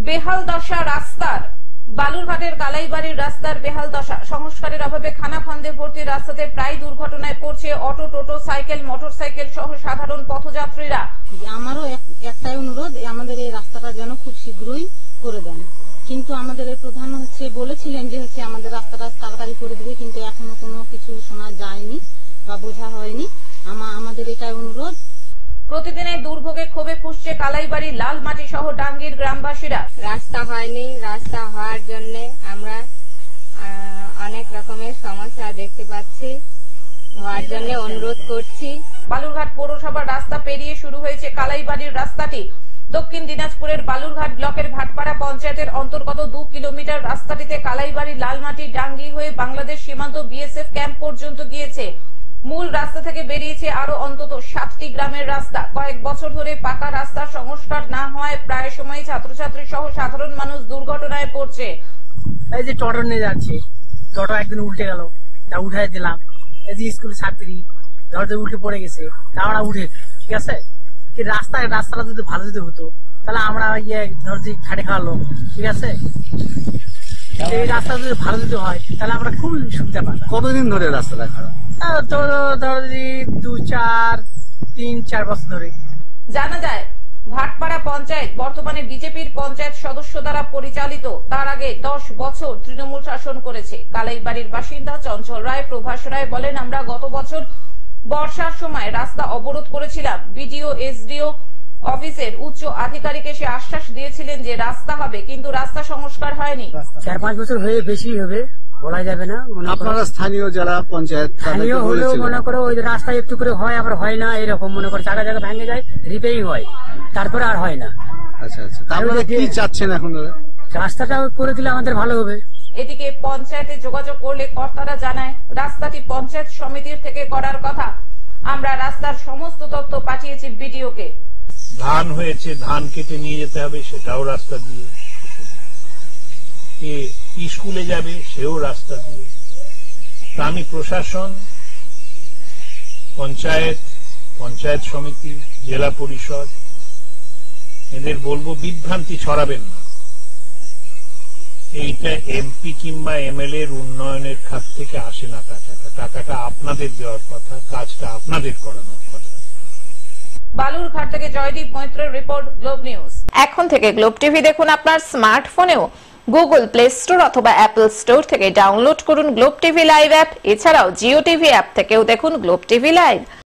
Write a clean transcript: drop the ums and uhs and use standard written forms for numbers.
বেহাল দশা রাস্তার। বালুরঘাটের কালাইবাড়ির রাস্তার বেহাল দশা। সংস্কারের অভাবে খানাখন্দে ভর্তি রাস্তাতে প্রায় দুর্ঘটনায় পড়ছে অটো, টোটো, সাইকেল, মোটরসাইকেল সহ সাধারণ পথযাত্রীরা। আমারও একটাই অনুরোধ, আমাদের এই রাস্তাটা যেন খুব শীঘ্রই করে দেন। কিন্তু আমাদের এই প্রধান বলেছিলেন যে আমাদের রাস্তাটা তাড়াতাড়ি করে দেবে, কিন্তু এখনো কোনো কিছু শোনা যায়নি বা বোঝা হয়নি। আমাদের এটাই অনুরোধ। প্রতিদিনের দুর্ভোগে ক্ষোভে ফুঁসছে কালাইবাড়ি, লালমাটি সহ ডাঙ্গির গ্রামবাসীরা। রাস্তা হয়নি, রাস্তা হওয়ার জন্য আমরা অনেক রকমের সমস্যা দেখতে পাচ্ছি, হওয়ার জন্য অনুরোধ করছি। বালুরঘাট পৌরসভার রাস্তা পেরিয়ে শুরু হয়েছে কালাইবাড়ির রাস্তাটি। দক্ষিণ দিনাজপুরের বালুরঘাট ব্লকের ভাটপাড়া পঞ্চায়েতের অন্তর্গত 2 কিলোমিটার রাস্তাটিতে কালাইবাড়ি, লালমাটি, ডাঙ্গি হয়ে বাংলাদেশ সীমান্ত বিএসএফ ক্যাম্প পর্যন্ত গিয়েছে। মূল রাস্তা থেকে বেরিয়েছে আরো অন্তত 7টি গ্রামের রাস্তা। কয়েক বছর ধরে পাকা রাস্তার সংস্কার না হওয়ায় প্রায় সময় ছাত্রছাত্রী সহ সাধারণ মানুষ দুর্ঘটনায় পড়ছে। এই যে টোটো নিয়ে যাচ্ছে, টোটো একদিন উল্টে গেল, তা উঠাই দিলাম। এই যে স্কুল ছাত্রী ধরতে উল্টে পড়ে গেছে, তা আমরা উঠে, ঠিক আছে। কি রাস্তাটা যদি ভালো যদি হতো, তাহলে আমরা ধরছি খাটে খাওয়ালো, ঠিক আছে। এই রাস্তা যদি ভালো যদি হয়, তাহলে আমরা খুব সুবিধা পাই। কতদিন ধরে রাস্তাটা খারাপ? ধরি 3-4 বছর ধরে। জানা যায়, ভাটপাড়া পঞ্চায়েত বর্তমানে বিজেপির পঞ্চায়েত সদস্য দ্বারা পরিচালিত। তার আগে 10 বছর তৃণমূল শাসন করেছে। কালাইবাড়ির বাসিন্দা চঞ্চল রায়, প্রভাস রায় বলেন, আমরা গত বছর বর্ষার সময় রাস্তা অবরোধ করেছিলাম। বিডিও, এসডিও অফিসের উচ্চ আধিকারিক এসে আশ্বাস দিয়েছিলেন যে রাস্তা হবে, কিন্তু রাস্তা সংস্কার হয়নি। 4-5 বছর হয়ে বেশি হবে, বলা যাবে না। আপনারা স্থানীয় যারা পঞ্চায়েত স্থানীয় হলেও মনে করো ওই রাস্তা একটু করে হয়, আবার হয় না, এরকম মনে করো জায়গা জায়গা ভেঙে যায়, রিপেয়ারিং হয়, তারপরে আর হয় না। আচ্ছা আচ্ছা, তারপরে কি চাচ্ছেন এখন? রাস্তাটা করে দিলে আমাদের ভালো হবে। এদিকে পঞ্চায়েতে যোগাযোগ করলে কর্তারা জানায় রাস্তাটি পঞ্চায়েত সমিতির থেকে করার কথা। আমরা রাস্তার সমস্ত তথ্য পাঠিয়েছি বিডিওকে। ধান হয়েছে, ধান কেটে নিয়ে যেতে হবে, সেটাও রাস্তা দিয়ে। স্কুলে যাবে, সেও রাস্তা দিয়ে। তা আমি প্রশাসন, পঞ্চায়েত সমিতি, জেলা পরিষদ এদের বলবো, বিভ্রান্তি ছড়াবেন না। এইটা এমপি কিংবা এমএলএ এর উন্নয়নের খাত থেকে আসে না। টাকাটা আপনাদের দেওয়ার কথা, কাজটা আপনাদের করানোর কথা। বালুরঘাট থেকে জয়দীপ মৈত্রের রিপোর্ট, গ্লোব নিউজ। এখন থেকে গ্লোব টিভি দেখুন আপনার স্মার্টফোনেও। গুগল প্লে স্টোর অথবা অ্যাপল স্টোর থেকে ডাউনলোড করুন গ্লোব টিভি লাইভ অ্যাপ। এছাড়াও জিও টিভি অ্যাপ থেকেও দেখুন গ্লোব টিভি লাইভ।